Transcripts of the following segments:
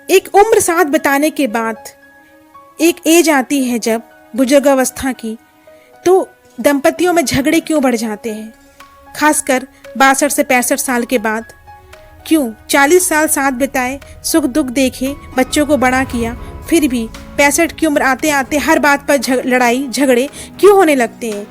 एक उम्र साथ बिताने के बाद एक एज आती है जब बुजुर्गावस्था की, तो दंपतियों में झगड़े क्यों बढ़ जाते हैं, खासकर 62 से 65 साल के बाद। क्यों 40 साल साथ बिताए, सुख दुख देखे, बच्चों को बड़ा किया, फिर भी 65 की उम्र आते आते हर बात पर लड़ाई झगड़े क्यों होने लगते हैं?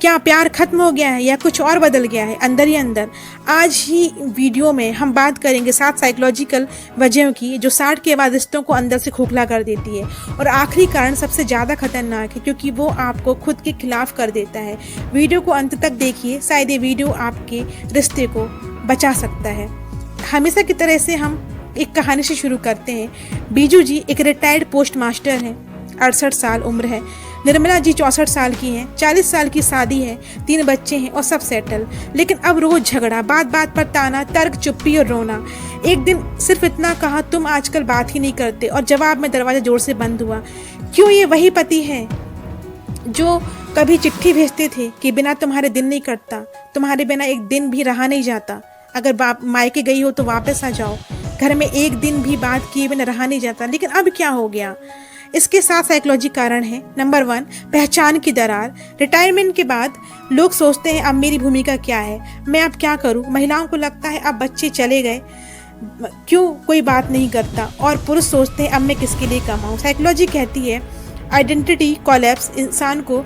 क्या प्यार खत्म हो गया है या कुछ और बदल गया है अंदर ही अंदर? आज ही वीडियो में हम बात करेंगे 7 साइकोलॉजिकल वजहों की जो 60 के बाद रिश्तों को अंदर से खोखला कर देती है। और आखिरी कारण सबसे ज़्यादा खतरनाक है क्योंकि वो आपको खुद के खिलाफ कर देता है। वीडियो को अंत तक देखिए, शायद ये वीडियो आपके रिश्ते को बचा सकता है। हमेशा की तरह से हम एक कहानी से शुरू करते हैं। बीजू जी एक रिटायर्ड पोस्ट मास्टर हैं, 68 साल उम्र है। निर्मला जी 64 साल की हैं, 40 साल की शादी है, 3 बच्चे हैं और सब सेटल। लेकिन अब रोज झगड़ा, बात बात पर ताना, तर्क, चुप्पी और रोना। एक दिन सिर्फ इतना कहा, तुम आजकल बात ही नहीं करते, और जवाब में दरवाजा जोर से बंद हुआ। क्यों ये वही पति है जो कभी चिट्ठी भेजते थे कि बिना तुम्हारे दिन नहीं कटता, तुम्हारे बिना एक दिन भी रहा नहीं जाता, अगर मायके गई हो तो वापस आ जाओ, घर में एक दिन भी बात किए बिना रहा नहीं जाता। लेकिन अब क्या हो गया? इसके 7 साइकोलॉजी कारण है। नंबर 1, पहचान की दरार। रिटायरमेंट के बाद लोग सोचते हैं अब मेरी भूमिका क्या है, मैं अब क्या करूं। महिलाओं को लगता है अब बच्चे चले गए, क्यों कोई बात नहीं करता, और पुरुष सोचते हैं अब मैं किसके लिए कमाऊं। साइकोलॉजी कहती है आइडेंटिटी कोलैप्स इंसान को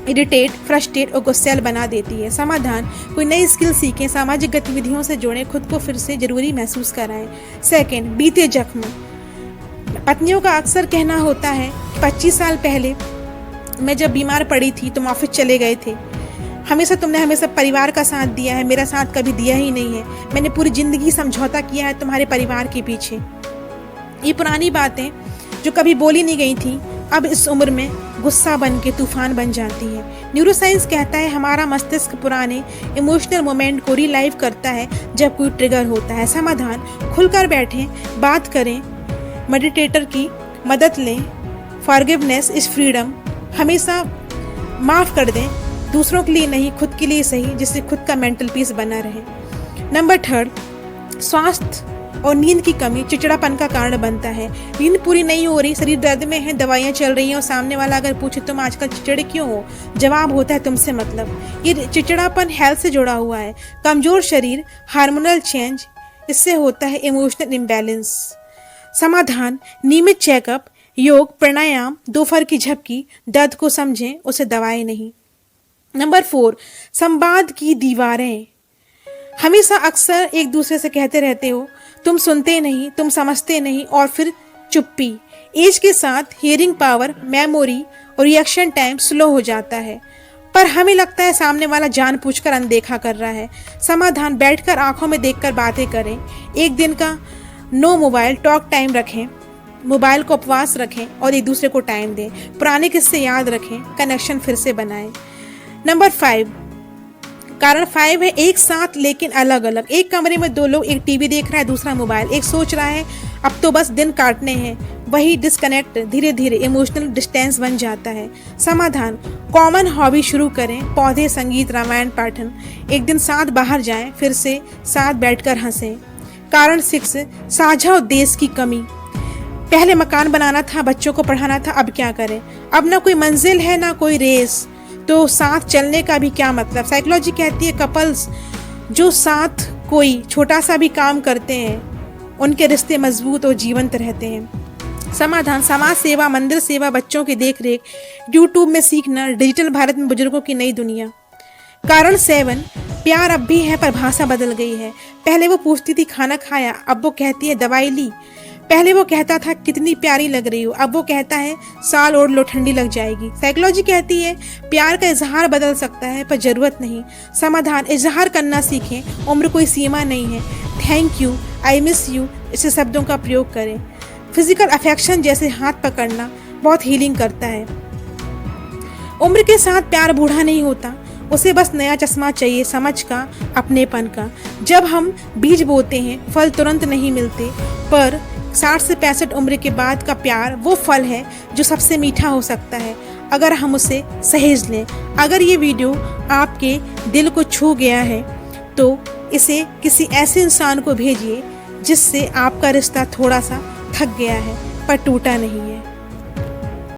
इरिटेट, फ्रस्ट्रेट और गुस्सैल बना देती है। समाधान, कोई नई स्किल सीखें, सामाजिक गतिविधियों से जुड़ें, खुद को फिर से जरूरी महसूस कराएं। सेकंड, बीते जख्म। पत्नियों का अक्सर कहना होता है 25 साल पहले मैं जब बीमार पड़ी थी तुम ऑफिस चले गए थे, तुमने हमेशा परिवार का साथ दिया है, मेरा साथ कभी दिया ही नहीं है, मैंने पूरी जिंदगी समझौता किया है तुम्हारे परिवार के पीछे। ये पुरानी बातें जो कभी बोली नहीं गई थी अब इस उम्र में गुस्सा बन के तूफान बन जाती है। न्यूरोसाइंस कहता है हमारा मस्तिष्क पुराने इमोशनल मोमेंट को रिलाइव करता है जब कोई ट्रिगर होता है। समाधान, खुलकर बैठें, बात करें, मेडिटेटर की मदद लें। Forgiveness is freedom. हमेशा माफ़ कर दें, दूसरों के लिए नहीं, खुद के लिए सही, जिससे खुद का मेंटल पीस बना रहे। नंबर 3, स्वास्थ्य और नींद की कमी चिड़चिड़ापन का कारण बनता है। नींद पूरी नहीं हो रही, शरीर दर्द में है, दवाइयाँ चल रही हैं, और सामने वाला अगर पूछे तुम आजकल चिड़चिड़े क्यों हो, जवाब होता है तुमसे मतलब। ये चिड़चिड़ापन हेल्थ से जुड़ा हुआ है। कमजोर शरीर, हार्मोनल चेंज, इससे होता है इमोशनल इम्बैलेंस। समाधान, नियमित चेकअप, योग, प्राणायाम, दोपहर की झपकी, दर्द को समझें, उसे दवाएं नहीं। नंबर 4, संवाद की दीवारें। हमेशा अक्सर एक दूसरे से कहते रहते हो तुम सुनते नहीं, तुम समझते नहीं, और फिर चुप्पी। एज के साथ हियरिंग पावर, मेमोरी और रिएक्शन टाइम स्लो हो जाता है, पर हमें लगता है सामने वाला जानबूझकर अनदेखा कर रहा है। समाधान, बैठकर आंखों में देखकर बातें करें। एक दिन का नो मोबाइल टॉक टाइम रखें, मोबाइल को उपवास रखें और एक दूसरे को टाइम दें। पुराने किस्से याद रखें, कनेक्शन फिर से बनाएं। नंबर 5, कारण 5 है एक साथ लेकिन अलग अलग। एक कमरे में 2 लोग, एक टीवी देख रहा है, दूसरा मोबाइल। एक सोच रहा है अब तो बस दिन काटने हैं, वही डिस्कनेक्ट धीरे धीरे इमोशनल डिस्टेंस बन जाता है। समाधान, कॉमन हॉबी शुरू करें, पौधे, संगीत, रामायण पाठन। एक दिन साथ बाहर जाएं, फिर से साथ बैठकर हंसें। कारण 6, साझा उद्देश्य की कमी। पहले मकान बनाना था, बच्चों को पढ़ाना था, अब क्या करें? अब ना कोई मंजिल है ना कोई रेस, तो साथ चलने का भी क्या मतलब? साइकोलॉजी कहती है कपल्स जो साथ कोई छोटा सा भी काम करते हैं उनके रिश्ते मजबूत और जीवंत रहते हैं। समाधान, समाज सेवा, मंदिर सेवा, बच्चों की देखरेख, यूट्यूब में सीखना, डिजिटल भारत में बुजुर्गों की नई दुनिया। कारण 7, प्यार अब भी है पर भाषा बदल गई है। पहले वो पूछती थी खाना खाया, अब वो कहती है दवाई ली। पहले वो कहता था कितनी प्यारी लग रही हो, अब वो कहता है साल ओढ़ लो ठंडी लग जाएगी। साइकोलॉजी कहती है प्यार का इजहार बदल सकता है पर जरूरत नहीं। समाधान, इजहार करना सीखें, उम्र कोई सीमा नहीं है। Thank you, I miss you, ऐसे शब्दों का प्रयोग करें। फिजिकल अफेक्शन जैसे हाथ पकड़ना बहुत हीलिंग करता है। उम्र के साथ प्यार बूढ़ा नहीं होता, उसे बस नया चश्मा चाहिए, समझ का, अपनेपन का। जब हम बीज बोते हैं फल तुरंत नहीं मिलते, पर 60 से 65 उम्र के बाद का प्यार वो फल है जो सबसे मीठा हो सकता है अगर हम उसे सहेज लें। अगर ये वीडियो आपके दिल को छू गया है तो इसे किसी ऐसे इंसान को भेजिए जिससे आपका रिश्ता थोड़ा सा थक गया है पर टूटा नहीं है।